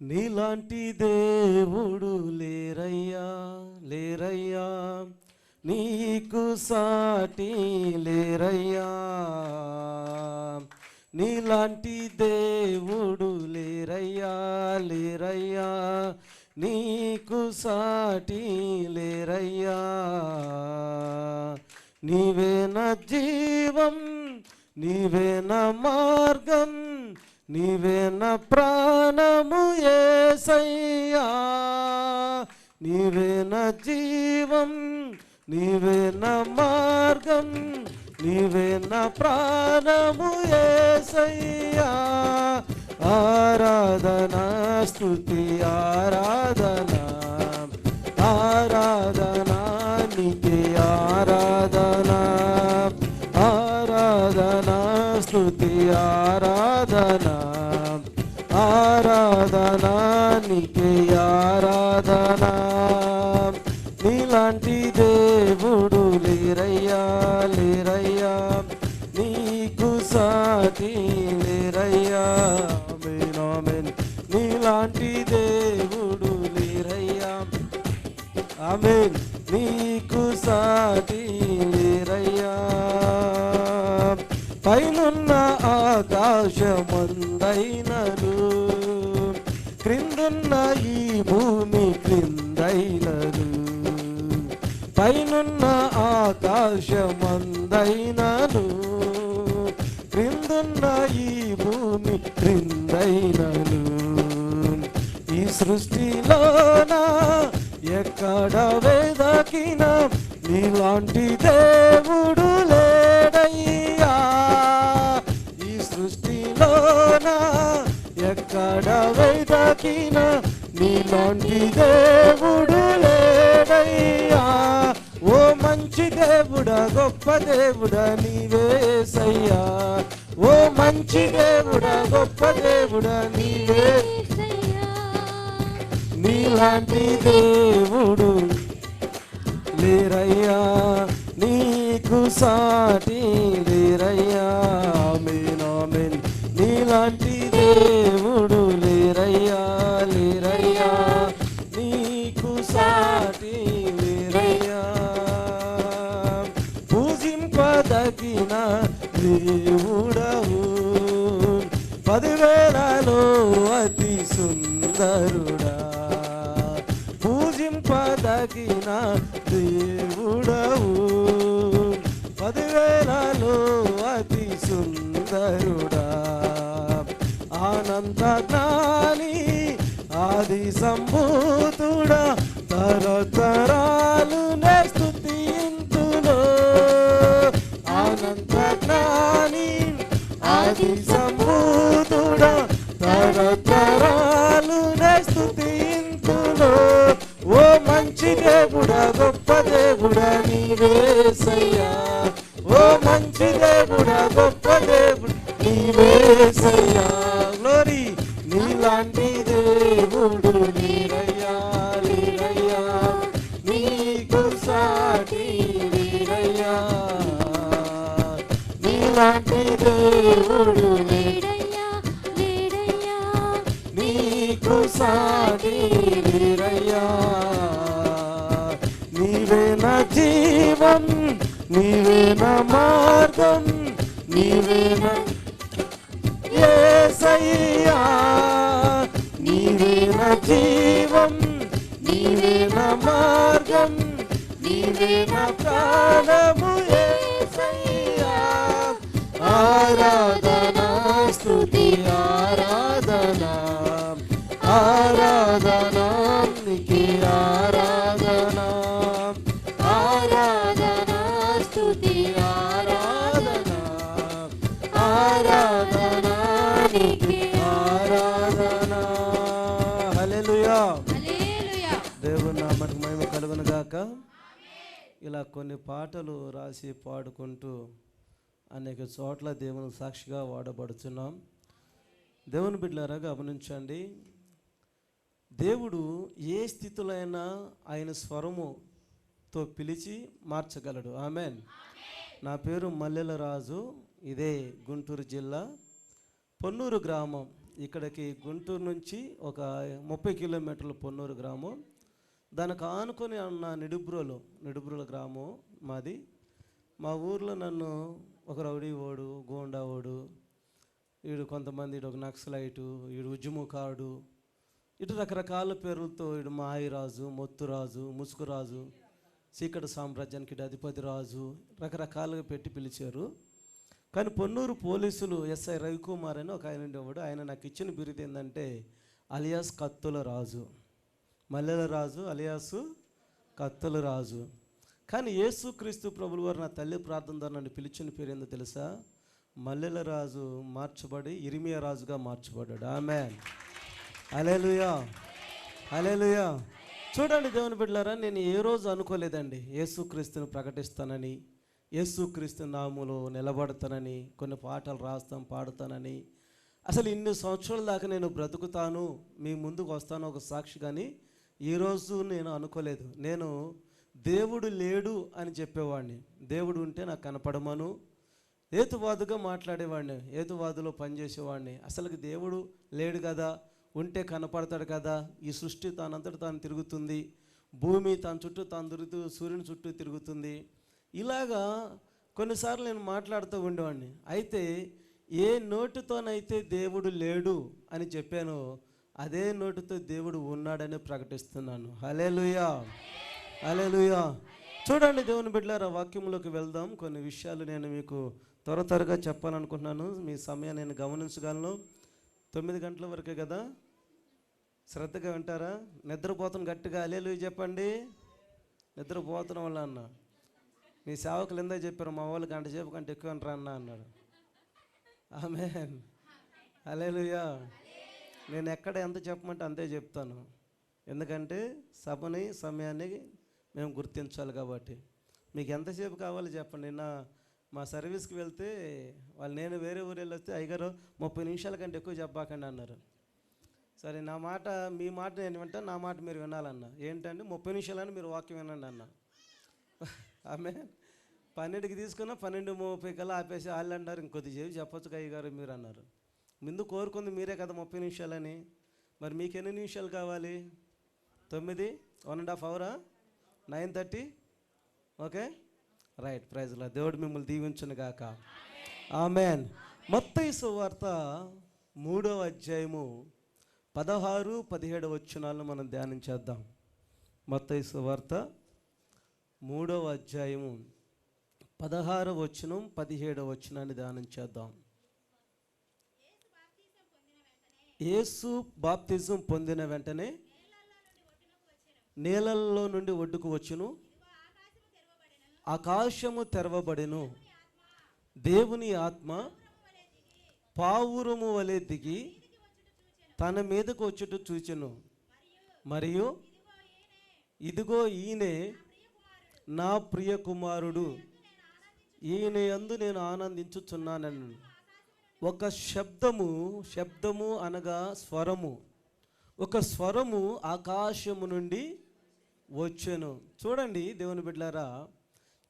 నీలాంటి దేవుడు లేరయ్యా లేరయ్యా, నీకు సాటి లేరయ్యా. నీలాంటి దేవుడు లేరయ్యా లేరయ్యా, నీకు సాటి లేరయ్యా. నీవే నా జీవం, నీవే నా మార్గం, నీవే నా ప్రాణము యేసయ్యా. నీవే నా జీవం, నీవే నా మార్గం, నీవే నా ప్రాణము యేసయ్యా. ఆరాధనా స్తుతి ఆరాధనా, ఆరాధనా నీకే ఆరాధనా, ఆరాధనా స్తుతి ఆరాధనా, ఆరాధనా నీకే ఆరాధనా. నీలాంటి దేవుడు లేరయ్యా లేరయ్యా, నీకు సాటి లేరయ్యా. ఆమేన్ ఆమేన్. నీలాంటి దేవుడు లేరయ్యా, ఆమేన్, నీకు సాటి లేరయ్యా. పైనున్న ఆకాశమందైనను, క్రిందున్న ఈ భూమి క్రిందైనను. పైనున్న ఆకాశమందైనను, క్రిందున్న ఈ భూమి క్రిందైనను. ఈ సృష్టిలోన ఎక్కడ వెదకినా నీలాంటి దేవుడు లేడయ్యా. ఈ సృష్టిలోన ఎక్కడ వెదకినా నీలాంటి దేవుడు లేడయ్యా. ఓ మంచి దేవుడా గొప్ప దేవుడా నీవేసయ్యా. ఓ మంచి దేవుడా గొప్ప దేవుడా నీవేసయ్యా. నీలాంటి దేవుడు లేరయ్యా, నీకు సాటి లేరయ్యా. ఆమేన్ ఆమేన్. నీలాంటి దేవుడు లేరయ్యా లేరయ్యా, నీకు సాటి లేరయ్యా. పూజింపదగిన దేవుడవు, 10,000లో అతి సుందరుడా. పూజింపదగిన దేవుడవు, 10,000లో అతి సుందరుడా. ఆనంద జ్ఞాని ఆది సంభూతుడా, తరతరాలు నే స్తుతింతును. ఆనంద జ్ఞాని ఆది సంభూతుడా, తరతరాలు నే స్తుతింతును. ఓ మంచి దేవుడా గొప్ప దేవుడా నీవేసయ్యా. ఓ మంచి దేవుడా గొప్ప దేవుడు నీవేసయ్యా. గ్లోరీ. నీలాంటి దేవుడు లేరయ్యా లేరయ్యా, నీకు సాటి లేరయ్యా. నీలాంటి దేవుడు లేరయ్యా లేరయ్యా, నీకు సాటి లేరయ్యా. నీవే నా జీవం, నీవే నా మార్గం, నీవే నా యేసయ్యా. నీవే నా జీవం, నీవే నా మార్గం, నీవే నా ప్రాణము యేసయ్యా. ఆరాధనా స్తుతి ఆరాధనా, ఆరాధనా నీకే ఆరాధనా, ఆరాధనా స్తుతి ఆరాధనా, ఆరాధనా నీకే ఆరాధనా. హల్లెలూయా హల్లెలూయా. దేవుని నామమునకు మహిమ కలుగును గాక. ఇలా కొన్ని పాటలు రాసి పాడుకుంటూ అనేక చోట్ల దేవుని సాక్షిగా వాడబడుతున్నాం. దేవుని బిడ్డలారా గమనించండి, దేవుడు ఏ స్థితిలో అయినా ఆయన స్వరముతో పిలిచి మార్చగలడు. ఆమెన్. నా పేరు మల్లెల రాజు, ఇదే గుంటూరు జిల్లా పొన్నూరు గ్రామం. ఇక్కడికి గుంటూరు నుంచి ఒక 30 కిలోమీటర్ల పొన్నూరు గ్రామం. దానికి ఆనుకొని ఉన్న నిడుబ్రోల గ్రామం మాది. మా ఊర్లో నన్ను ఒక రౌడీ ఓడు, గోండా ఓడు, వీడు కొంతమంది, వీడు ఒక నక్సలైటు, వీడు ఉద్యమకారుడు, ఇటు రకరకాల పేర్లతో, వీడు మాయిరాజు, మొత్తురాజు, ముసుగురాజు, చీకటి సామ్రాజ్యానికి అధిపతి రాజు, రకరకాలుగా పెట్టి పిలిచారు. కానీ పొన్నూరు పోలీసులు ఎస్ఐ రవికుమార్ అని ఒక ఆయన ఉండేవాడు. ఆయన నాకు ఇచ్చిన బిరుదు ఏంటంటే అలియాస్ కత్తుల రాజు, మల్లెల రాజు అలియాసు కత్తుల రాజు. కానీ యేసుక్రీస్తు ప్రభుల వారు నా తల్లి ప్రార్థన ద్వారా నన్ను పిలిచిన పేరు ఏందో తెలుసా? మల్లెల రాజు మార్చబడి ఇర్మియా రాజుగా మార్చబడ్డాడు. ఆమేన్, హల్లెలూయా, హల్లెలూయా. చూడండి దేవుని బిడ్డలారా, నేను ఏ రోజు అనుకోలేదండి యేసుక్రీస్తుని ప్రకటిస్తానని, యేసుక్రీస్తు నామములో నిలబడతానని, కొన్ని పాటలు రాస్తాం, పాడుతానని. అసలు ఇన్ని సంవత్సరాల దాకా నేను బ్రతుకుతాను, మీ ముందుకు వస్తాను ఒక సాక్షి. కానీ ఈరోజు నేను అనుకోలేదు. నేను దేవుడు లేడు అని చెప్పేవాడిని, దేవుడు ఉంటే నాకు కనపడమను, హేతువాదుగా మాట్లాడేవాడిని, హేతువాదులో పనిచేసేవాడిని. అసలుకి దేవుడు లేడు కదా, ఉంటే కనపడతాడు కదా, ఈ సృష్టి తానంతటి తాను తిరుగుతుంది, భూమి తన చుట్టూ తాను తిరుగుతూ సూర్యుని చుట్టూ తిరుగుతుంది. ఇలాగా కొన్నిసార్లు నేను మాట్లాడుతూ ఉండేవాడిని. అయితే ఏ నోటితోనైతే దేవుడు లేడు అని చెప్పానో అదే నోటితో దేవుడు ఉన్నాడని ప్రకటిస్తున్నాను. హల్లెలూయా, హల్లెలూయా. చూడండి దేవుని బిడ్డలారా, వాక్యంలోకి వెళ్దాం. కొన్ని విషయాలు నేను మీకు త్వరగా చెప్పాలనుకుంటున్నాను. మీ సమయాన్ని నేను గమనించగలను. 9 గంటల వరకే కదా, శ్రద్ధగా వింటారా? నిద్రపోతున్న గట్టిగా హల్లెలూయా చెప్పండి. నిద్రపోతున్న వాళ్ళ అన్న, మీ సేవకులు ఎందా చెప్పారు, మా వాళ్ళు గంట సేపు కంటే ఎక్కువ అంటారా అన్న అన్నాడు. ఆమేన్, హల్లెలూయా. నేను ఎక్కడ ఎంత చెప్పమంటే అంతే చెప్తాను, ఎందుకంటే సభని సమయాన్ని మేము గుర్తించాలి కాబట్టి. మీకు ఎంతసేపు కావాలో చెప్పండి. మా సర్వీస్కి వెళ్తే వాళ్ళు, నేను వేరే ఊరు వెళ్ళొస్తే అయ్యగారు 30 నిమిషాల కంటే ఎక్కువ చెప్పాకండి అన్నారు. సరే, నా మాట మీ మాట నేను వింటాను, నా మాట మీరు వినాలన్న. ఏంటంటే 30 నిమిషాలని మీరు వాక్యం వినండి అన్న. ఆమె 12కి తీసుకున్నా 12:30 కల్లా ఆపేసి వాళ్ళు అన్నారు, ఇంకొద్దిసేపు చెప్పొచ్చు అయ్యగారు మీరు అన్నారు. ముందు కోరుకుంది మీరే కదా 30 నిమిషాలని. మరి మీకు ఎన్ని నిమిషాలు కావాలి? 9, 1.5 అవరా? 9:30? Okay, right. Praise lord. దేవుడు మిమ్మల్ని దీవించును గాక. ఆమేన్. మత్తయి సువార్త 3వ అధ్యాయము 16, 17 వచనాలను మనం ధ్యానం చేద్దాం. మత్తయి సువార్త 3వ అధ్యాయము 16వ వచనం, 17వ వచనాన్ని ధ్యానం చేద్దాం. యేసు బాప్తిజం పొందిన వెంటనే నీళ్ళల్లో నుండి ఒడ్డుకు వచ్చును, ఆకాశము తెరవబడెను, దేవుని ఆత్మ పావురము వలె దిగి తన మీదకు వచ్చుట చూచెను. మరియు ఇదిగో ఈయనే నా ప్రియ కుమారుడు, ఈయన యందు నేను ఆనందించుచున్నానను. ఒక శబ్దము అనగా స్వరము, ఒక స్వరము ఆకాశము నుండి వచ్చెను. చూడండి దేవుని బిడ్డలారా,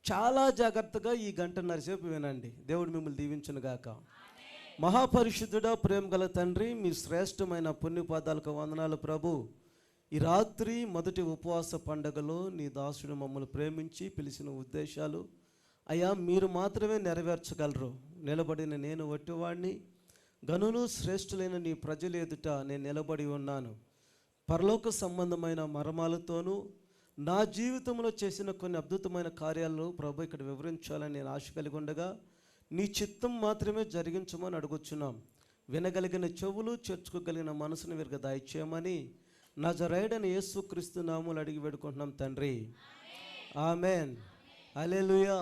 చాలా జాగ్రత్తగా ఈ 1.5 సేపు వినండి. దేవుడు మిమ్మల్ని దీవించును గాక. మహాపరిశుద్ధుడా, ప్రేమ గల తండ్రి, మీ శ్రేష్టమైన పుణ్యపాదాలకు వందనాలు ప్రభు. ఈ రాత్రి మొదటి ఉపవాస పండుగలో నీ దాసుడు మమ్మల్ని ప్రేమించి పిలిచిన ఉద్దేశాలు అయ్యా మీరు మాత్రమే నెరవేర్చగలరు. నిలబడిన నేను వట్టివాడిని, గనులు శ్రేష్ఠులైన నీ ప్రజలు ఎదుట నేను నిలబడి ఉన్నాను. పరలోక సంబంధమైన మర్మాలతోనూ నా జీవితంలో చేసిన కొన్ని అద్భుతమైన కార్యాలను ప్రభు ఇక్కడ వివరించాలని నేను ఆశ కలిగి ఉండగా నీ చిత్తం మాత్రమే జరిగించమని అడుగుచున్నాం. వినగలిగిన చెవులు, చేర్చుకోగలిగిన మనసును వీరికి దయచేయమని నజరేయుడైన యేసుక్రీస్తు నామములో అడిగి వేడుకుంటున్నాం తండ్రి. ఆమేన్, హల్లెలూయా.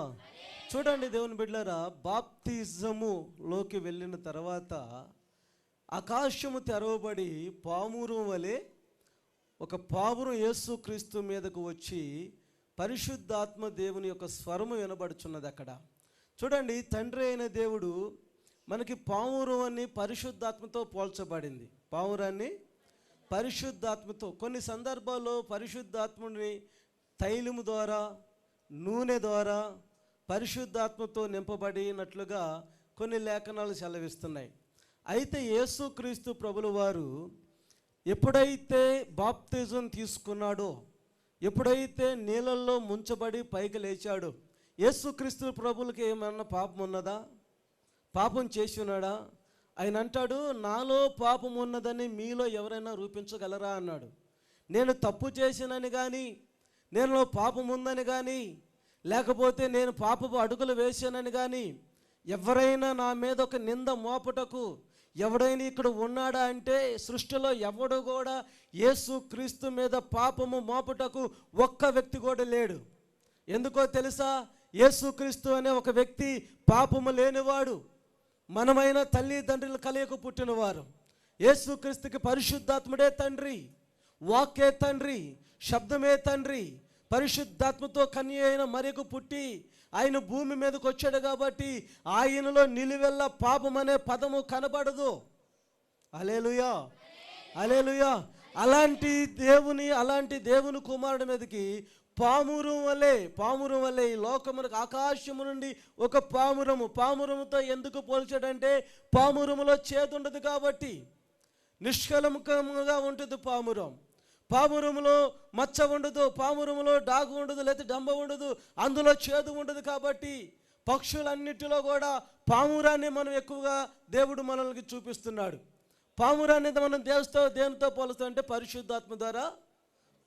చూడండి దేవుని బిడ్డలారా, బాప్తిజములోకి వెళ్ళిన తర్వాత ఆకాశము తెరవబడి పావురం వలె ఒక పావురం యేసుక్రీస్తు మీదకు వచ్చి పరిశుద్ధాత్మ దేవుని యొక్క స్వరము వినబడుచున్నది అక్కడ. చూడండి, తండ్రి అయిన దేవుడు మనకి పావురాన్ని పరిశుద్ధాత్మతో పోల్చబడింది. పావురాన్ని పరిశుద్ధాత్మతో. కొన్ని సందర్భాల్లో పరిశుద్ధాత్మని తైలము ద్వారా, నూనె ద్వారా పరిశుద్ధాత్మతో నింపబడినట్లుగా కొన్ని లేఖనాలు సెలవిస్తున్నాయి. అయితే యేసుక్రీస్తు ప్రభుల వారు ఎప్పుడైతే బాప్తిజం తీసుకున్నాడో, ఎప్పుడైతే నీళ్ళల్లో ముంచబడి పైకి లేచాడో, యేసుక్రీస్తు ప్రభులకి ఏమన్నా పాపం ఉన్నదా? పాపం చేసి ఉన్నాడా? ఆయన అంటాడు, నాలో పాపం ఉన్నదని మీలో ఎవరైనా రూపించగలరా అన్నాడు. నేను తప్పు చేసినని కానీ, నేను పాపం ఉందని కానీ, లేకపోతే నేను పాపపు అడుగులు వేసానని కానీ ఎవరైనా నా మీద ఒక నింద మోపుటకు ఎవడైనా ఇక్కడ ఉన్నాడా అంటే సృష్టిలో ఎవడు కూడా యేసుక్రీస్తు మీద పాపము మోపుటకు ఒక్క వ్యక్తి కూడా లేడు. ఎందుకో తెలుసా? యేసుక్రీస్తు అనే ఒక వ్యక్తి పాపము లేనివాడు. మనమైన తల్లిదండ్రులు కలయకు పుట్టినవారు. యేసుక్రీస్తుకి పరిశుద్ధాత్ముడే తండ్రి, వాక్కే తండ్రి, శబ్దమే తండ్రి. పరిశుద్ధాత్మతో కన్య అయిన మరియకు పుట్టి ఆయన భూమి మీదకి వచ్చాడు కాబట్టి ఆయనలో నిలువెల్ల పాపం అనే పదము కనబడదు. హల్లెలూయా, హల్లెలూయా. అలాంటి దేవుని కుమారుడి మీదకి పామురం వలె ఈ లోకమునకు ఆకాశము నుండి ఒక పామురముతో ఎందుకు పోల్చాడంటే పామురములో చేదుండదు కాబట్టి. నిష్కలంకంగా ఉంటుంది పామురములో మచ్చ ఉండదు, పామురములో డాగు ఉండదు, లేకపోతే డంబ ఉండదు, అందులో చేదు ఉండదు కాబట్టి పక్షులన్నిటిలో కూడా పామురాన్ని మనం ఎక్కువగా దేవుడు మనల్ని చూపిస్తున్నాడు. పామురాన్ని మనం దేనితో పోలుస్తాం అంటే పరిశుద్ధాత్మ ద్వారా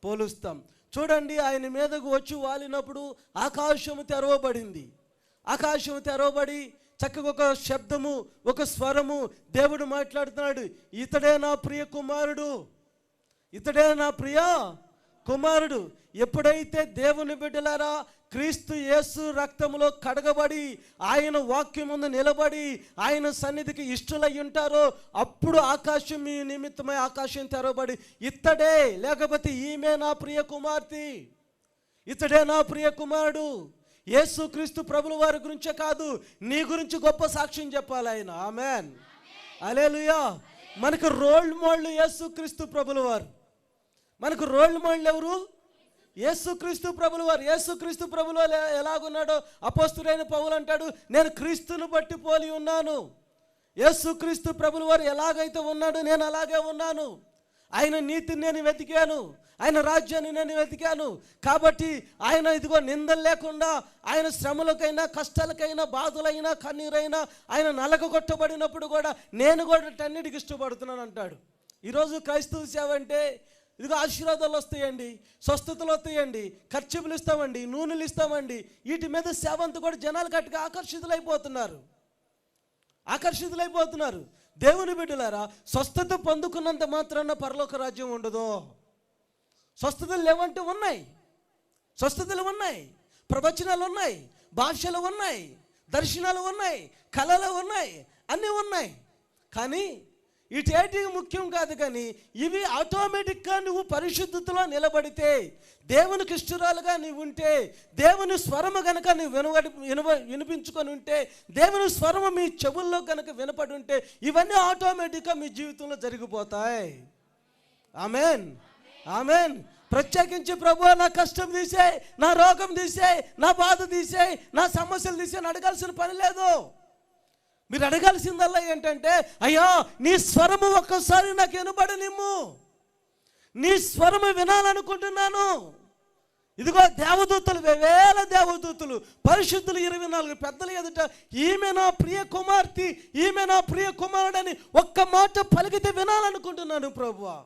పోలుస్తాం. చూడండి, ఆయన మీదకు వచ్చి వాలినప్పుడు ఆకాశము తెరవబడింది. ఆకాశము తెరవబడి చక్కగా ఒక శబ్దము, ఒక స్వరము, దేవుడు మాట్లాడుతున్నాడు, ఇతడే నా ప్రియ కుమారుడు, ఇతడే నా ప్రియ కుమారుడు. ఎప్పుడైతే దేవుని బిడ్డలారా క్రీస్తు యేసు రక్తములో కడగబడి ఆయన వాక్యం ముందు నిలబడి ఆయన సన్నిధికి ఇష్టలై ఉంటారో అప్పుడు ఆకాశం మీ నిమిత్తమై ఆకాశం తెరవబడి ఇతడే, లేకపోతే ఈమె నా ప్రియ కుమార్తె, ఇతడే నా ప్రియ కుమారుడు. యేసుక్రీస్తు ప్రభుల వారి గురించే కాదు, నీ గురించి గొప్ప సాక్ష్యం చెప్పాలి ఆయన. ఆమెన్, హల్లెలూయా. మనకు రోల్ మోడల్ యేసుక్రీస్తు ప్రభుల వారు. మనకు రోల్ మోడల్ ఎవరు? యేసుక్రీస్తు ప్రభుల వారు. యేసుక్రీస్తు ప్రభులు ఎలాగున్నాడో అపోస్తలుడైన పౌలు అంటాడు, నేను క్రీస్తును బట్టి పోలి ఉన్నాను. యేసుక్రీస్తు ప్రభుల వారు ఎలాగైతే ఉన్నాడో నేను అలాగే ఉన్నాను. ఆయన నీతిని నేను వెతికాను, ఆయన రాజ్యాన్ని నేను వెతికాను కాబట్టి ఆయన ఇదిగో నిందలు లేకుండా ఆయన శ్రమలకైనా కష్టాలకైనా బాధలైనా కన్నీరైనా ఆయన నలగొట్టబడినప్పుడు కూడా నేను కూడా టన్నిటికి ఇష్టపడుతున్నాను అంటాడు. ఈరోజు క్రైస్తవ సేవ అంటే ఇదిగో ఆశీర్వాదాలు వస్తాయండి, స్వస్థతలు వస్తాయండి, ఖర్చులు ఇస్తామండి, నూనెలు ఇస్తామండి. వీటి మీద సేవ అంతా కూడా జనాలు గట్టిగా ఆకర్షితులైపోతున్నారు. దేవుని బిడ్డలారా, స్వస్థత పొందుకున్నంత మాత్రాన పరలోక రాజ్యం ఉండదు. స్వస్థతలు లేవంటే ఉన్నాయి, స్వస్థతలు ఉన్నాయి, ప్రవచనాలు ఉన్నాయి, భాషలు ఉన్నాయి, దర్శనాలు ఉన్నాయి, కళలు ఉన్నాయి, అన్నీ ఉన్నాయి. కానీ వీటి ముఖ్యం కాదు. కానీ ఇవి ఆటోమేటిక్గా నువ్వు పరిశుద్ధతలో నిలబడితే, దేవునికి ఇష్టరాలుగా నీవు ఉంటే, దేవుని స్వరము కనుక నువ్వు వినిపించుకొని ఉంటే, దేవుని స్వరము మీ చెవుల్లో కనుక వినపడి ఉంటే ఇవన్నీ ఆటోమేటిక్గా మీ జీవితంలో జరిగిపోతాయి. Amen, amen. ప్రత్యేకించి ప్రభువా నా కష్టం తీసేయ్, నా రోగం తీసేయ్, నా బాధ తీసేయ్, నా సమస్యలు తీసేయ్ అని అడగాల్సిన పని లేదు. మీరు అడగాల్సిందల్లా ఏంటంటే, అయ్యా నీ స్వరము ఒక్కసారి నాకు వినబడనిమ్ము, నీ స్వరము వినాలనుకుంటున్నాను. ఇదిగో దేవదూతలు, వేల దేవదూతలు, పరిశుద్ధులు 24 పెద్దలు ఎదుట ఈమె నా ప్రియ కుమార్తె, ఈమె నా ప్రియ కుమారుడని ఒక్క మాట పలికితే వినాలనుకుంటున్నాను ప్రభువా.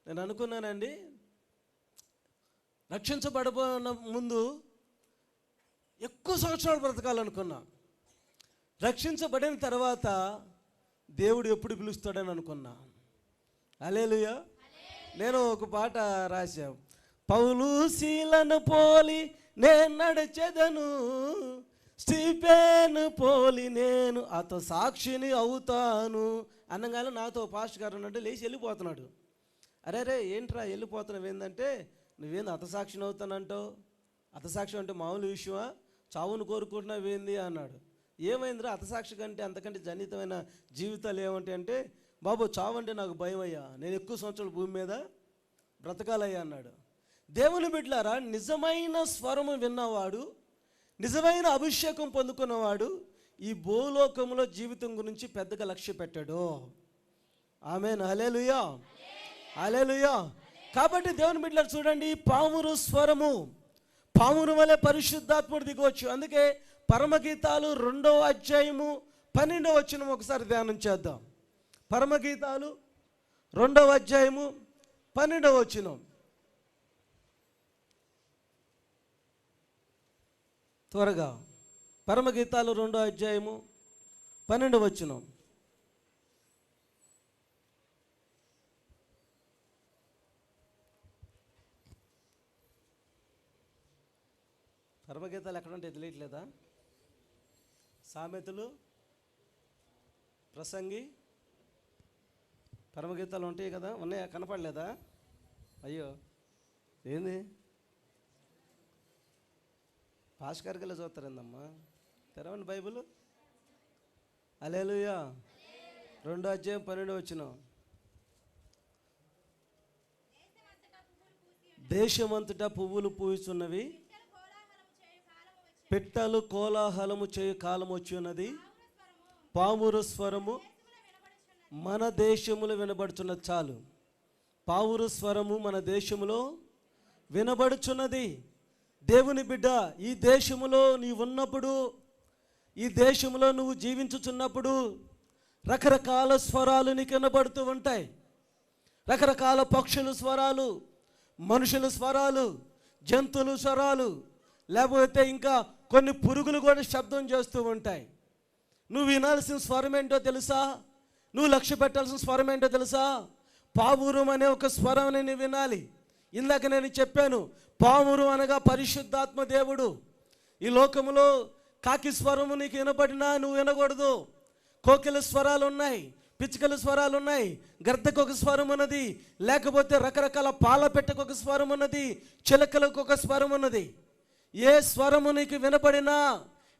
నేను అనుకున్నానండి, రక్షించబడబోన ముందు ఎక్కువ సంవత్సరాలు బ్రతకాలనుకున్నా. రక్షించబడిన తర్వాత దేవుడు ఎప్పుడు పిలుస్తాడని అనుకున్నా. హల్లెలూయా. నేను ఒక పాట రాశా, పౌలు శీలను పోలి నేను నడిచెదను, స్టీఫెను పోలి నేను అత సాక్షిని అవుతాను అనగానే నాతో పాస్టర్ గారు ఉన్నట్టు లేచి వెళ్ళిపోతున్నాడు. అరే ఏంట్రా వెళ్ళిపోతున్నావు ఏంటంటే, నువ్వేంది అతసాక్షిని అవుతానంటావు, అతసాక్షి అంటే మామూలు విషయమా, చావును కోరుకుంటున్నావు ఏంది అన్నాడు. ఏమైందిరా, అతసాక్షి కంటే అంతకంటే జనితమైన జీవితాలు ఏమంటే అంటే, బాబు చావు అంటే నాకు భయం అయ్యా, నేను ఎక్కువ సంవత్సరాలు భూమి మీద బ్రతకాలయ్యా అన్నాడు. దేవుని బిడ్డలారా, నిజమైన స్వరము విన్నవాడు, నిజమైన అభిషేకం పొందుకున్నవాడు ఈ భూలోకంలో జీవితం గురించి పెద్దగా లక్ష్య పెట్టాడు. ఆమేన్. హల్లెలూయా, హల్లెలూయా. కాబట్టి దేవుని బిడ్డలారా చూడండి, పామురు స్వరము, పామురు వలె పరిశుద్ధాత్ముడు దిగవచ్చు. అందుకే పరమగీతాలు 2వ అధ్యాయము 12వ వచనం ఒకసారి ధ్యానం చేద్దాం. పరమగీతాలు 2వ అధ్యాయము 12వ వచనం. త్వరగా పరమగీతాలు 2వ అధ్యాయము 12వ వచనం. పరమగీతాలు ఎక్కడంటే తెలియట్లేదా? సామెతలు, ప్రసంగి, పరమగీతాలు ఉంటాయి కదా, ఉన్నాయా? కనపడలేదా? అయ్యో, ఏంది భాస్కర్గలో చూస్తారేందమ్మా? తెరవండి బైబిల్. హల్లెలూయా. 2వ అధ్యాయం 12వ వచనం. దేశమంతటా పువ్వులు పూయుచున్నవి, పిట్టలు కోలాహలము చేయు కాలం వచ్చి ఉన్నది, పావురు స్వరము మన దేశములో వినబడుచున్నది. చాలు, పావురు స్వరము మన దేశములో వినబడుచున్నది. దేవుని బిడ్డ, ఈ దేశములో నీవు ఉన్నప్పుడు, ఈ దేశంలో నువ్వు జీవించుచున్నప్పుడు రకరకాల స్వరాలు నీకు వినబడుతూ ఉంటాయి. రకరకాల పక్షుల స్వరాలు, మనుషుల స్వరాలు, జంతువుల స్వరాలు, లేకపోతే ఇంకా కొన్ని పురుగులు కూడా శబ్దం చేస్తూ ఉంటాయి. నువ్వు వినాల్సిన స్వరం ఏంటో తెలుసా? నువ్వు లక్ష్య పెట్టాల్సిన స్వరం ఏంటో తెలుసా? పావురం అనే ఒక స్వరం నేను వినాలి. ఇందాక నేను చెప్పాను, పావురం అనగా పరిశుద్ధాత్మ దేవుడు. ఈ లోకములో కాకి స్వరము నీకు వినపడినా నువ్వు వినకూడదు. కోకిల స్వరాలు ఉన్నాయి, పిచ్చుకల స్వరాలు ఉన్నాయి, గర్దకు ఒక స్వరం ఉన్నది, లేకపోతే రకరకాల పాల పెట్టకు ఒక స్వరం ఉన్నది, చిలకలకు ఒక స్వరం ఉన్నది. ఏ స్వరము నీకు వినపడినా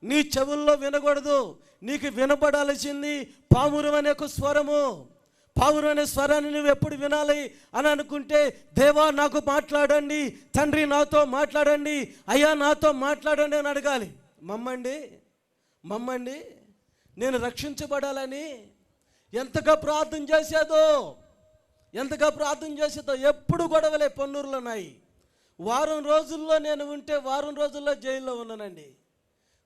నీ చెవుల్లో వినకూడదు. నీకు వినపడాల్సింది పావురం అనే ఒక స్వరము. పావురం అనే స్వరాన్ని నువ్వు ఎప్పుడు వినాలి అని అనుకుంటే, దేవా నాకు మాట్లాడండి, తండ్రి నాతో మాట్లాడండి, అయ్యా నాతో మాట్లాడండి అని అడగాలి. మమ్మండి నేను రక్షించబడాలని ఎంతగా ప్రార్థన చేసేదో ఎప్పుడు గొడవలే పొన్నూరులో ఉన్నాయి. వారం రోజుల్లో నేను ఉంటే వారం రోజుల్లో జైల్లో ఉన్నానండి.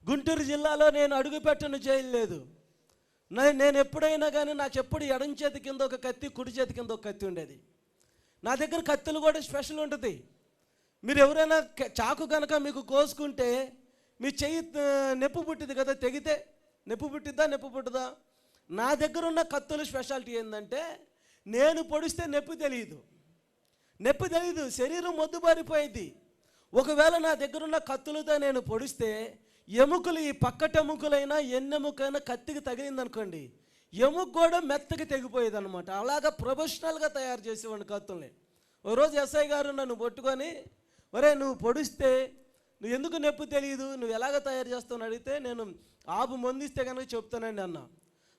గుంటూరు జిల్లాలో నేను అడుగుపెట్టను జైలు లేదు. నేను ఎప్పుడైనా కానీ నాకు ఎప్పుడు ఎడం చేతి కింద ఒక కత్తి, కుడి చేతి కింద ఒక కత్తి ఉండేది. నా దగ్గర కత్తులు కూడా స్పెషల్ ఉంటుంది. మీరు ఎవరైనా చాకు కనుక మీకు కోసుకుంటే మీ చెయ్యి నొప్పి పుట్టింది కదా, తెగితే నొప్పి పుట్టదా? నా దగ్గర ఉన్న కత్తుల స్పెషాలిటీ ఏంటంటే, నేను పొడిస్తే నొప్పి తెలియదు, శరీరం మొద్దుబారిపోయింది. ఒకవేళ నా దగ్గర ఉన్న కత్తులతో నేను పొడిస్తే ఎముకలు, ఈ పక్కటెముకలైనా ఎన్నెముకైనా కత్తికి తగిలింది అనుకోండి, ఎముక కూడా మెత్తకి తెగిపోయేది అనమాట. అలాగా ప్రొఫెషనల్గా తయారు చేసేవాడిని కత్తుల్ని. ఓ రోజు ఎస్ఐ గారు నన్ను పట్టుకొని, ఒరే నువ్వు పొడిస్తే నువ్వు ఎందుకు నొప్పి తెలియదు, నువ్వు ఎలాగ తయారు చేస్తావు అడిగితే, నేను ఆపు మందు ఇస్తే కనుక చెప్తానండి అన్న.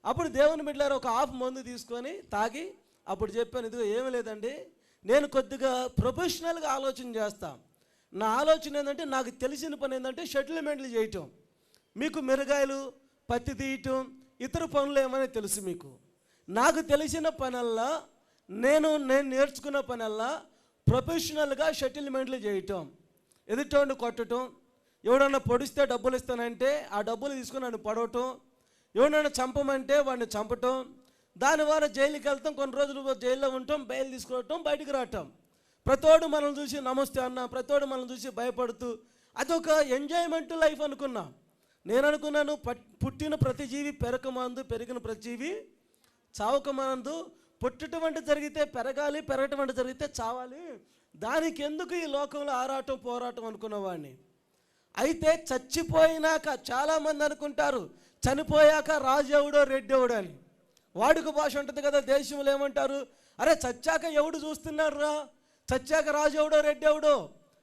అప్పుడు దేవుని బిడ్డలారా ఒక ఆపు మందు తీసుకొని తాగి అప్పుడు చెప్పాను, ఇదిగో ఏమీ లేదండి, నేను కొద్దిగా ప్రొఫెషనల్గా ఆలోచన చేస్తాను. నా ఆలోచన ఏంటంటే, నాకు తెలిసిన పని ఏంటంటే సెటిల్మెంట్లు చేయటం. మీకు మిరగాయలు, పత్తి తీయటం, ఇతర పనులు ఏమైనా తెలుసు మీకు. నాకు తెలిసిన పనల్లా, నేను నేర్చుకున్న పనల్లా ప్రొఫెషనల్గా సెటిల్మెంట్లు చేయటం. ఎదుటోడిని కొట్టడం, ఎవడన్నా పొడిస్తే డబ్బులు ఇస్తానంటే ఆ డబ్బులు తీసుకుని నన్ను పడవటం, ఎవడన్నా చంపమంటే వాడిని చంపటం, దానివల్ల జైలుకి వెళ్తాం, కొన్ని రోజులు జైల్లో ఉంటాం, బయలు తీసుకోవటం, బయటికి రావటం. ప్రతోడు మనల్ని చూసి నమస్తే అన్న, ప్రతోడు మనల్ని చూసి భయపడుతూ, అదొక ఎంజాయ్మెంట్ లైఫ్ అనుకున్నా. నేను అనుకున్నాను, పుట్టిన ప్రతి జీవి పెరకమందు, పెరిగిన ప్రతి జీవి చావకమందు. పుట్టటం అంటే జరిగితే పెరగాలి, పెరగటం అంటే జరిగితే చావాలి, దానికి ఎందుకు ఈ లోకంలో ఆరాటం పోరాటం అనుకున్నవాడిని. అయితే చచ్చిపోయినాక చాలామంది అనుకుంటారు, చనిపోయాక రాజు ఎవడో రెడ్డి ఎవడో అని. వాడుక భాష ఉంటుంది కదా దేశంలో, ఏమంటారు, అరే చచ్చాక ఎవడు చూస్తున్నారు రా, చచ్చాక రాజు ఎవడో రెడ్డి ఎవడో.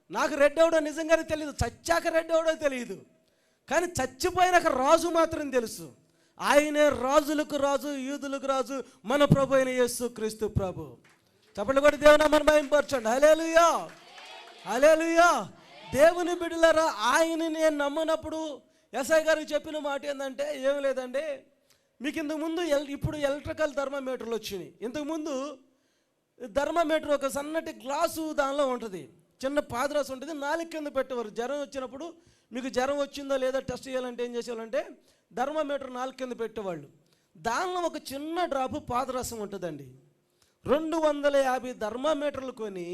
నాకు రెడ్డి ఎవడో నిజంగానే తెలియదు, చచ్చాక రెడ్డి ఎవడో తెలియదు, కానీ చచ్చిపోయినాక రాజు మాత్రం తెలుసు. ఆయనే రాజులకు రాజు, యూదులకు రాజు, మన ప్రభు అయిన యేసు క్రీస్తు ప్రభు. చప్పట్లు కొట్టి దేవుని నామాన్ని మహిమపరచండి. హల్లెలూయా, హల్లెలూయా. దేవుని బిడ్డలారా, ఆయన నేను నమ్మనప్పుడు ఎస్ఐ గారికి చెప్పిన మాట ఏంటంటే, ఏం లేదండి, మీకు ఇంతకుముందు ఇప్పుడు ఎలక్ట్రికల్ థర్మామీటర్లు వచ్చినాయి. ఇంతకుముందు థర్మామీటర్ ఒక సన్నటి గ్లాసు దానిలో ఉంటుంది, చిన్న పాదరసం ఉంటుంది, నాలుగు కింద పెట్టేవారు. జ్వరం వచ్చినప్పుడు మీకు జ్వరం వచ్చిందో లేదో టెస్ట్ చేయాలంటే ఏం చేసేవాళ్ళంటే థర్మామీటర్ నాలుగు కింద పెట్టేవాళ్ళు. దానిలో ఒక చిన్న డ్రాపు పాదరసం ఉంటుందండి. 250 థర్మామీటర్లు కొని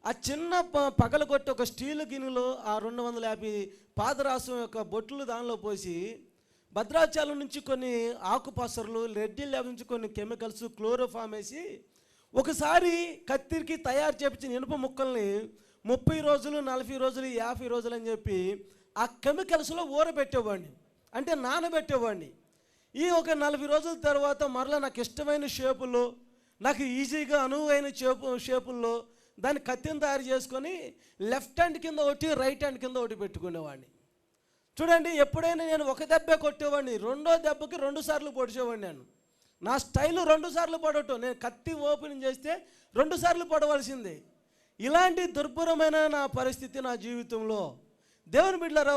ఆ చిన్న పగలగొట్టి ఒక స్టీల్ గిన్నెలో ఆ 250 పాదరసం యొక్క బొట్లు దానిలో పోసి, భద్రాచలం నుంచి కొన్ని ఆకుపసర్లు, రెడ్డి ల్యాబ్ నుంచి కొన్ని కెమికల్స్, క్లోరోఫామ్ వేసి ఒకసారి కత్తిరికి తయారు చేపించిన ఇనుప ముక్కల్ని 30 రోజులు, 40 రోజులు, 50 రోజులు అని చెప్పి ఆ కెమికల్స్లో ఊరబెట్టేవాడిని, అంటే నానబెట్టేవాడిని. ఈ ఒక 40 రోజుల తర్వాత మరలా నాకు ఇష్టమైన షేపుల్లో, నాకు ఈజీగా అనువైన షేపుల్లో దాన్ని కత్తిని తయారు చేసుకొని లెఫ్ట్ హ్యాండ్ కింద ఒకటి, రైట్ హ్యాండ్ కింద ఒకటి పెట్టుకునేవాడిని. చూడండి, ఎప్పుడైనా నేను ఒక దెబ్బే కొట్టేవాడిని, రెండో దెబ్బకి 2 సార్లు పొడిచేవాడిని. నేను నా స్టైలు 2 సార్లు పడటం, నేను కత్తి ఓపెన్ చేస్తే 2 సార్లు పడవలసిందే. ఇలాంటి దుర్భరమైన నా పరిస్థితి నా జీవితంలో. దేవుని బిడ్డలారా,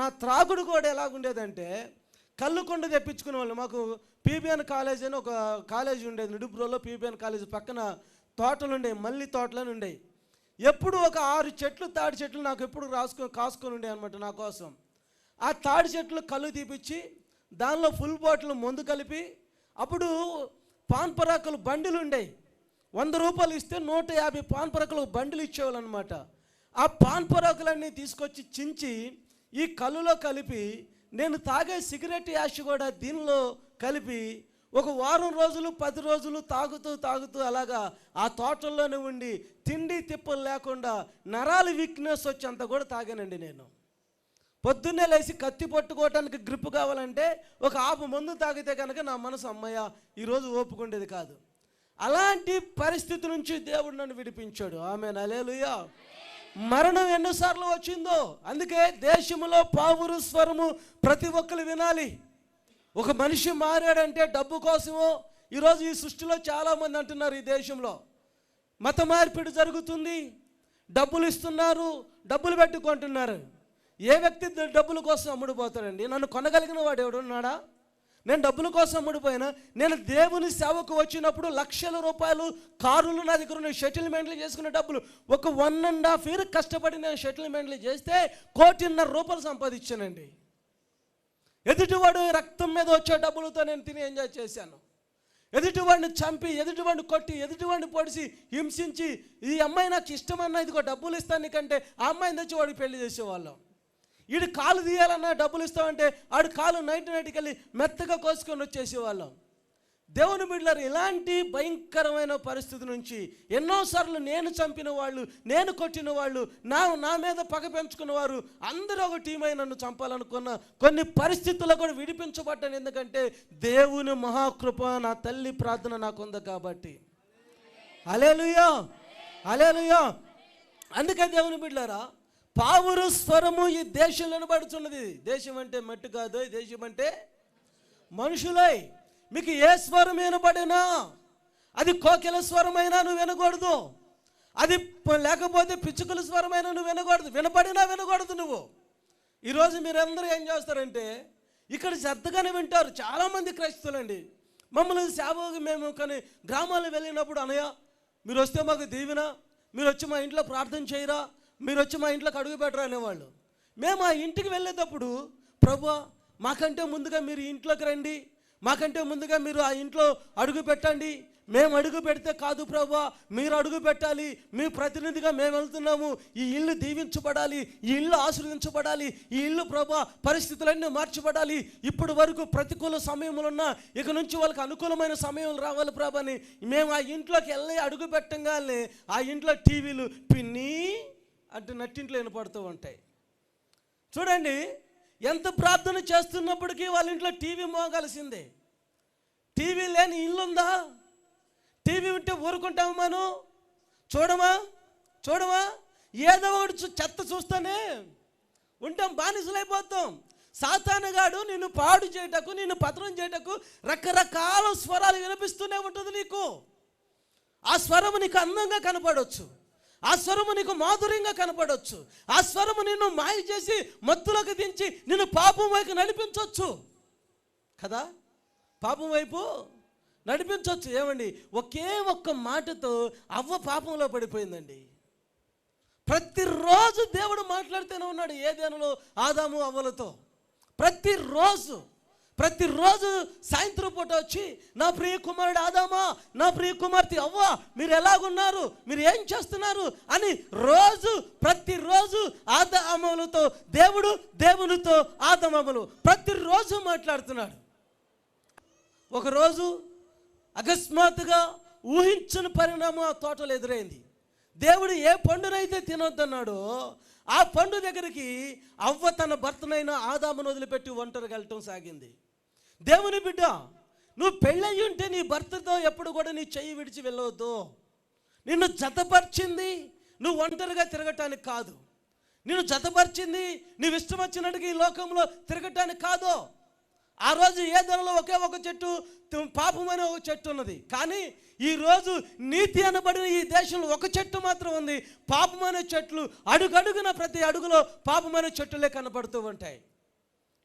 నా త్రాగుడు కూడా ఎలాగుండేదంటే, కళ్ళు కొండ తెప్పించుకునే వాళ్ళు. మాకు పీబీఎన్ కాలేజ్ అని ఒక కాలేజీ ఉండేది నిడుబ్రోలో. పీబీఎన్ కాలేజ్ పక్కన తోటలు ఉండేవి, మల్లి తోటలని ఉండేవి. ఎప్పుడు ఒక 6 చెట్లు, తాడి చెట్లు నాకు ఎప్పుడు కాసుకొని ఉండేవి అనమాట నా కోసం. ఆ తాడి చెట్లు కళ్ళు తీపిచ్చి దానిలో ఫుల్ బాటిల్ మందు కలిపి, అప్పుడు పాన్ పరాకులు బండిలు ఉండేవి. 100 రూపాయలు ఇస్తే 150 పాన్ పరాకులు బండిలు ఇచ్చేవాళ్ళు అనమాట. ఆ పాన్ పరాకులన్నీ తీసుకొచ్చి చించి ఈ కళ్ళులో కలిపి, నేను తాగే సిగరెట్ యాష్ కూడా దీనిలో కలిపి ఒక వారం రోజులు, 10 రోజులు తాగుతూ అలాగా ఆ తోటల్లోనే ఉండి తిండి తిప్పలు లేకుండా నరాలు వీక్నెస్ వచ్చేంత కూడా తాగానండి నేను. పొద్దున్నే లేచి కత్తి పట్టుకోవటానికి గ్రిప్ కావాలంటే ఒక ఆపు మందు తాగితే కనుక నా మనసు అమ్మయ్య ఈరోజు ఓపుకుండేది కాదు. అలాంటి పరిస్థితి నుంచి దేవుడు నన్ను విడిపించాడు. ఆమేన్, హల్లెలూయా. మరణం ఎన్నిసార్లు వచ్చిందో, అందుకే దేశంలో పావురు స్వరము ప్రతి ఒక్కరు వినాలి. ఒక మనిషి మారాడంటే డబ్బు కోసమో. ఈరోజు ఈ సృష్టిలో చాలామంది అంటున్నారు, ఈ దేశంలో మత మార్పిడి జరుగుతుంది, డబ్బులు ఇస్తున్నారు, డబ్బులు పెట్టుకుంటున్నారు. ఏ వ్యక్తి డబ్బుల కోసం అమ్ముడుపోతాడండి? నన్ను కొనగలిగిన వాడు ఎవడున్నాడా? నేను డబ్బుల కోసం అమ్ముడిపోయినా, నేను దేవుని సేవకు వచ్చినప్పుడు లక్షల రూపాయలు కారులు నా దగ్గర ఉన్న సెటిల్మెంట్లు చేసుకునే డబ్బులు, ఒక 1.5 year కష్టపడి నేను సెటిల్మెంట్లు చేస్తే 1.5 కోటి సంపాదించానండి. ఎదుటివాడు రక్తం మీద వచ్చే డబ్బులతో నేను తిని ఎంజాయ్ చేశాను. ఎదుటివాడిని చంపి, ఎదుటివాడిని కొట్టి, ఎదుటివాడిని పొడిచి, హింసించి, ఈ అమ్మాయి నాకు ఇష్టమన్నా ఇదిగో డబ్బులు ఇస్తాను నీకంటే ఆ అమ్మాయిని తెచ్చి వాడికి పెళ్లి చేసేవాళ్ళం. వీడు కాలు తీయాలన్నా డబ్బులు ఇస్తామంటే ఆడు కాలు నైట్కి వెళ్ళి మెత్తగా కోసుకొని వచ్చేసేవాళ్ళం. దేవుని బిడ్డలారా, ఇలాంటి భయంకరమైన పరిస్థితి నుంచి ఎన్నోసార్లు నేను చంపిన వాళ్ళు, నేను కొట్టిన వాళ్ళు, నా మీద పగ పెంచుకున్న వారు అందరూ ఒక టీమై నన్ను చంపాలనుకున్న కొన్ని పరిస్థితుల్లో కూడా విడిపించబడ్డాను. ఎందుకంటే దేవుని మహాకృప, నా తల్లి ప్రార్థన నాకు ఉంది కాబట్టి. హల్లెలూయా, హల్లెలూయా. అందుకే దేవుని బిడ్డలారా, పావురు స్వరము ఈ దేశంలో వినబడుతున్నది. దేశం అంటే మట్టి కాదు, దేశం అంటే మనుషులై. మీకు ఏ స్వరం వినబడినా అది కోకిల స్వరమైనా నువ్వు వినకూడదు, అది లేకపోతే పిచ్చుకల స్వరమైనా నువ్వు వినకూడదు, వినపడినా వినకూడదు నువ్వు. ఈరోజు మీరందరూ ఏం చేస్తారంటే ఇక్కడ శ్రద్ధగానే వింటారు. చాలామంది క్రైస్తవులండి మమ్మల్ని సేవకు మేము కానీ గ్రామాలు వెళ్ళినప్పుడు, అనయ్య మీరు వస్తే మాకు దీవెన, మీరు వచ్చి మా ఇంట్లో ప్రార్థన చేయరా, మీరు వచ్చి మా ఇంట్లోకి అడుగు పెట్టరా అనేవాళ్ళు. మేము ఆ ఇంటికి వెళ్ళేటప్పుడు, ప్రభువా మాకంటే ముందుగా మీరు ఇంట్లోకి రండి, మాకంటే ముందుగా మీరు ఆ ఇంట్లో అడుగు పెట్టండి. మేము అడుగు పెడితే కాదు ప్రభువా, మీరు అడుగు పెట్టాలి, మీ ప్రతినిధిగా మేము వెళ్తున్నాము. ఈ ఇల్లు దీవించబడాలి, ఈ ఇల్లు ఆశీర్వదించబడాలి, ఈ ఇల్లు ప్రభువా పరిస్థితులన్నీ మార్చబడాలి. ఇప్పుడు వరకు ప్రతికూల సమయములున్నా ఇక నుంచి వాళ్ళకి అనుకూలమైన సమయం రావాలి ప్రభు అని మేము ఆ ఇంట్లోకి వెళ్ళి అడుగు పెట్టంగానే ఆ ఇంట్లో టీవీలు పిన్ని అంటే నట్టింట్లో వినపడుతూ ఉంటాయి. చూడండి, ఎంత ప్రార్థన చేస్తున్నప్పటికీ వాళ్ళ ఇంట్లో టీవీ మోగాల్సిందే. టీవీ లేని ఇల్లుందా? టీవీ ఉంటే ఊరుకుంటాము, మనం చూడమా? ఏదో ఒకటి చెత్త చూస్తేనే ఉంటాం, బానిసలైపోతాం. సాతానుగాడు నిన్ను పాడు చేయటకు, నిన్ను పతనం చేయటకు రకరకాల స్వరాలు వినిపిస్తూనే ఉంటుంది నీకు. ఆ స్వరం నీకు అందంగా కనపడవచ్చు, ఆ స్వరము నీకు మాధుర్యంగా కనపడవచ్చు. ఆ స్వరము నిన్ను మాయ చేసి మత్తులోకి దించి నిన్ను పాపం వైపు నడిపించవచ్చు కదా, పాపం వైపు నడిపించవచ్చు. ఏమండి, ఒకే ఒక్క మాటతో అవ్వ పాపంలో పడిపోయిందండి. ప్రతిరోజు దేవుడు మాట్లాడుతూనే ఉన్నాడు ఏదెనులో ఆదాము అవ్వలతో. ప్రతిరోజు సాయంత్రం పూట వచ్చి, నా ప్రియ కుమారుడు ఆదామా, నా ప్రియ కుమార్తె అవ్వ, మీరు ఎలాగున్నారు, మీరు ఏం చేస్తున్నారు అని ప్రతిరోజు ఆదాములతో దేవుడు, దేవునితో ఆదాములు ప్రతిరోజు మాట్లాడుతున్నాడు. ఒకరోజు అకస్మాత్తుగా ఊహించని పరిణామం ఆ తోటలో ఎదురైంది. దేవుడు ఏ పండునైతే తినొద్దన్నాడో ఆ పండు దగ్గరికి అవ్వ తన భర్తనైన ఆదామును వదిలిపెట్టి ఒంటరిగా వెళ్ళటం సాగింది. దేవుని బిడ్డ, నువ్వు పెళ్ళయి ఉంటే నీ భర్తతో ఎప్పుడు కూడా నీ చెయ్యి విడిచి వెళ్ళవద్దు. నిన్ను జతపరిచింది నువ్వు ఒంటరిగా తిరగటానికి కాదు. నిన్ను జతపరిచింది నువ్వు ఇష్టం వచ్చినట్టుగా ఈ లోకంలో తిరగటానికి కాదు. ఆ రోజు ఏదైనా ఒకే ఒక చెట్టు, పాపమైన ఒక చెట్టు ఉన్నది. కానీ ఈరోజు నీతి అనబడిన ఈ దేశంలో ఒక చెట్టు మాత్రం ఉంది. పాపమైన చెట్లు అడుగడుగున, ప్రతి అడుగులో పాపమైన చెట్టులే కనపడుతూ ఉంటాయి.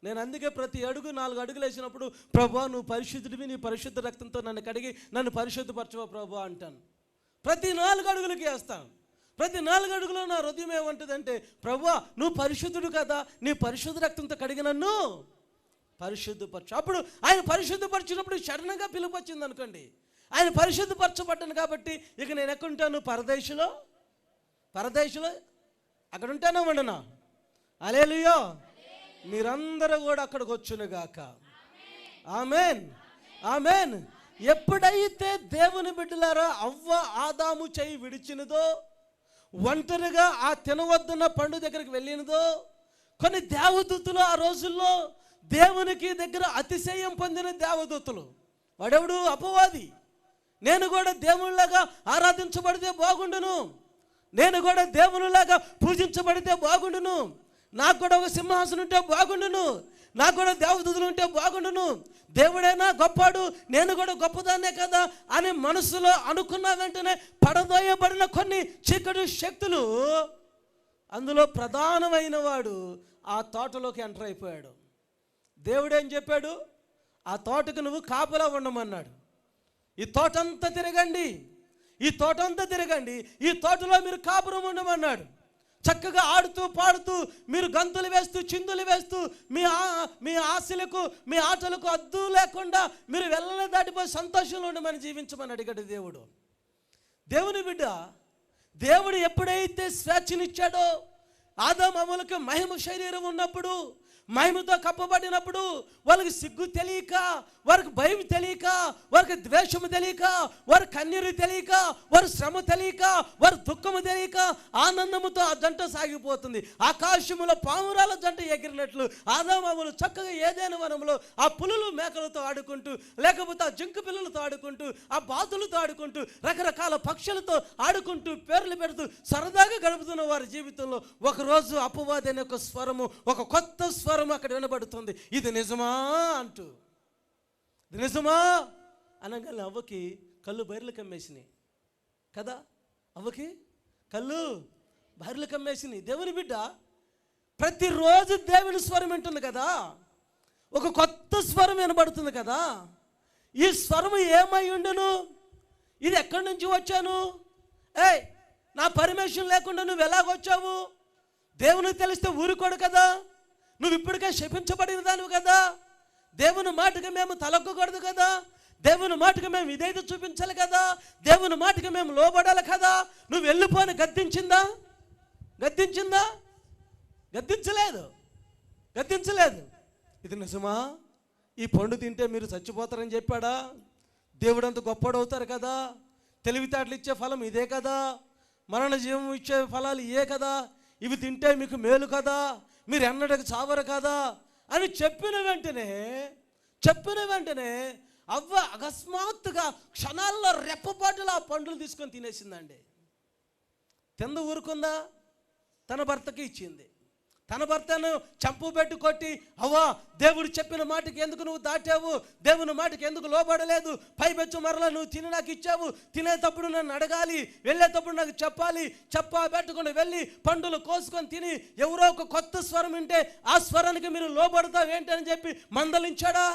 నేను అందుకే ప్రతి అడుగు 4 అడుగులు వేసినప్పుడు, ప్రభువా నువ్వు పరిశుద్ధుడివి, నీ పరిశుద్ధ రక్తంతో నన్ను కడిగి నన్ను పరిశుద్ధపరచవా ప్రభువా అంటాను. ప్రతి 4 అడుగులకి వేస్తాను. ప్రతి 4 అడుగులో నా హృదయం ఏమంటుందంటే, ప్రభువా నువ్వు పరిశుద్ధుడు కదా, నీ పరిశుద్ధ రక్తంతో కడిగి నన్ను పరిశుద్ధపరచు. అప్పుడు ఆయన పరిశుద్ధపరిచినప్పుడు సడన్గా పిలుపు వచ్చింది అనుకోండి, ఆయన పరిశుద్ధపరచబడ్డాను కాబట్టి ఇక నేను ఎక్కడుంటాను, పరదేశంలో అక్కడ ఉంటానో ఉండనా? హల్లెలూయా. మీరందరూ కూడా అక్కడికి వచ్చునుగాక. Amen, amen. ఎప్పుడైతే దేవుని బిడ్డలారా అవ్వ ఆదాము చేయి విడిచినదో, ఒంటరిగా ఆ తినవద్దున్న పండు దగ్గరికి వెళ్ళినదో, కొన్ని దేవదూతలు ఆ రోజుల్లో దేవునికి దగ్గర అతిశయం పొందిన దేవదూతలు. వాడెవడు? అపవాది. నేను కూడా దేవునిలాగా ఆరాధించబడితే బాగుండును, నేను కూడా దేవునిలాగా పూజించబడితే బాగుండును, నాకు కూడా ఒక సింహాసనం ఉంటే బాగుండును, నాకు కూడా దేవదూతలు ఉంటే బాగుండును, దేవుడైనా గొప్పాడు, నేను కూడా గొప్పదాన్నే కదా అని మనసులో అనుకున్న వెంటనే పడదోయబడిన కొన్ని చీకటి శక్తులు, అందులో ప్రధానమైన వాడు ఆ తోటలోకి ఎంటర్ అయిపోయాడు. దేవుడేం చెప్పాడు? ఆ తోటకు నువ్వు కాపలా ఉండమన్నాడు. ఈ తోటంతా తిరగండి, ఈ తోటలో మీరు కాపురం ఉండమన్నాడు. చక్కగా ఆడుతూ పాడుతూ మీరు గంతులు వేస్తూ చిందులు వేస్తూ మీ ఆశలకు మీ ఆటలకు అద్దు లేకుండా మీరు వెళ్ళని దాటిపోయి సంతోషంలో ఉండమని జీవించమని అడిగాడు దేవుడు. దేవుని బిడ్డ, దేవుడు ఎప్పుడైతే స్వేచ్ఛనిచ్చాడో, ఆదాము అవ్వలకు మహిమ శరీరం ఉన్నప్పుడు, మహిమతో కప్పబడినప్పుడు వాళ్ళకి సిగ్గు తెలియక, వారికి భయం తెలియక, వారికి ద్వేషము తెలియక, వారి కన్నీరు తెలియక, వారి శ్రమ తెలియక, వారి దుఃఖము తెలియక ఆనందముతో ఆ జంట సాగిపోతుంది. ఆకాశములో పావురాల జంట ఎగిరినట్లు ఆదాము అవ్వలు చక్కగా ఏదైనా వనంలో ఆ పులులు మేకలతో ఆడుకుంటూ, లేకపోతే ఆ జింక పిల్లలతో ఆడుకుంటూ, ఆ బాతులతో ఆడుకుంటూ, రకరకాల పక్షులతో ఆడుకుంటూ, పేర్లు పెడుతూ సరదాగా గడుపుతున్న వారి జీవితంలో ఒకరోజు అపవాది అనే ఒక స్వరము, ఒక కొత్త స్వరం అక్కడ వినబడుతుంది. ఇది నిజమా అంటూ, ఇది నిజమా అనగానే అవ్వకి కళ్ళు బైర్లు కమ్మేసినాయి కదా. అవ్వకి కళ్ళు బైర్లు కమ్మేసినాయి. దేవుని బిడ్డ, ప్రతిరోజు దేవుని స్వరం వింటుంది కదా, ఒక కొత్త స్వరం వినబడుతుంది కదా. ఈ స్వరం ఏమై ఉండును? ఇది ఎక్కడి నుంచి వచ్చాను? నా పర్మిషన్ లేకుండా నువ్వు ఎలాగొచ్చావు? దేవునికి తెలిస్తే ఊరుకోడు కదా. నువ్వు ఇప్పటికే శపించబడిన దానివి కదా. దేవుని మాటకి మేము తలొక్కకూడదు కదా. దేవుని మాటకి మేము ఇదైతే చూపించాలి కదా. దేవుని మాటకి మేము లోబడాలి కదా. నువ్వు వెళ్ళిపోని గద్దించిందా? గద్దించలేదు. ఇది నిజమా? ఈ పండు తింటే మీరు చచ్చిపోతారని చెప్పాడా? దేవుడు అంత గొప్పడవుతారు కదా. తెలివితేటలు ఇచ్చే ఫలం ఇదే కదా. మరణ జీవం ఇచ్చే ఫలాలు ఇవే కదా. ఇవి తింటే మీకు మేలు కదా, మీరు ఎన్నడకు చావరు కదా అని చెప్పిన వెంటనే అవ్వ అకస్మాత్తుగా క్షణాల్లో రెప్పపాటులో ఆ పండ్లు తీసుకొని తినేసిందండి. తింద ఊరుకుందా? తన భర్తకి ఇచ్చింది. తన భర్తను చంపు పెట్టి కొట్టి, అవ్వా దేవుడు చెప్పిన మాటకి ఎందుకు నువ్వు దాటావు, దేవుని మాటకి ఎందుకు లోబడలేదు, పైపెచ్చు మరలా నువ్వు తిని నాకు ఇచ్చావు, తినేటప్పుడు నన్ను అడగాలి, వెళ్ళేటప్పుడు నాకు చెప్పాలి, చెప్పా పెట్టుకుని వెళ్ళి పండులు కోసుకొని తిని ఎవరో ఒక కొత్త స్వరం వింటే ఆ స్వరానికి మీరు లోబడతావు ఏంటని చెప్పి మందలించాడా?